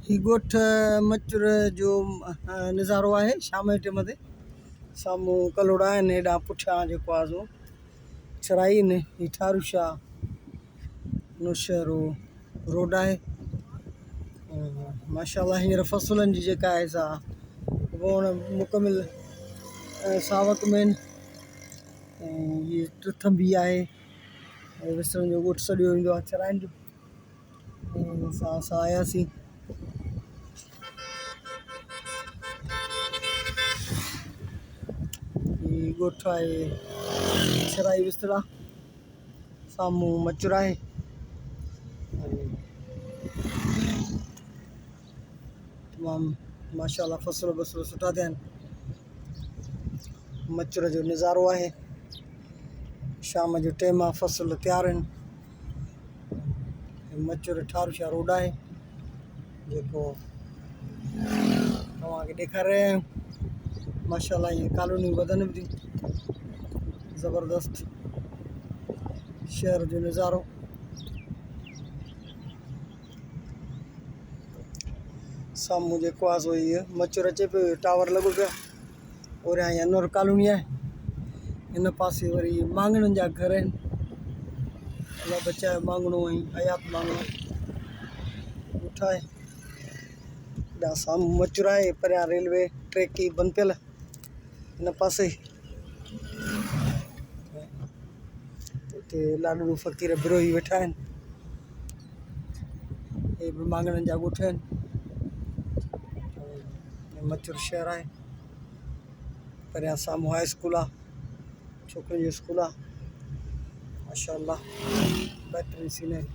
ही गोठ मच्छर जो नज़ारो आहे शाम जे टाइम ते साम्हूं कलोड़ा आहिनि हेॾां पुठियां जेको आहे सो चराई आहिनि। ही ठारूशाह नौशहरो रोड आहे। माशाल्लाह हींअर फ़सुलनि जी जेका आहे सा वोण मुकमिल सावक में आहिनि। हीअ टिथंबी आहे विसण जो ॻोठु सॼो ईंदो आहे चराइनि जो। असां आयासीं ॻोठु आहे चराई विस्तरा साम्हूं मचुर आहे। तमामु माशाल्लाह फ़सुल बसुल सुठा थिया आहिनि। मचुर जो नज़ारो आहे शाम जो टाइम आहे फ़सुल तयारु आहिनि। मचुर ठारूशाह रोड आहे जेको तव्हांखे ॾेखारे रहिया आहियूं। माशाल्लाह ईअं कॉलोनियूं वधनि बि थियूं। ज़बरदस्त शहर जो नज़ारो। साम्हूं जेको आहे सो हीअ मचुर अचे पियो टावर लॻो पियो आहे। ओरियां हीअ अनवर कॉलोनी आहे। हिन पासे वरी मांगणनि जा घर आहिनि। अलाह बचाए मांगणो ऐं हयात मांगणो ॻोठु आहे। हेॾां साम्हूं मचुर आहे परियां रेलवे ट्रैक ई बंदि पियल हिन पासे। हिते लाॾू फ़क़ीर बिरोही वेठा आहिनि। हे बि मांगणनि जा ॻोठ आहिनि। मचुर शहर आहे परियां साम्हूं हाई स्कूल आहे छोकिरियुनि जो स्कूल आहे। माशाल्लाह बहितरीनु सीनरी।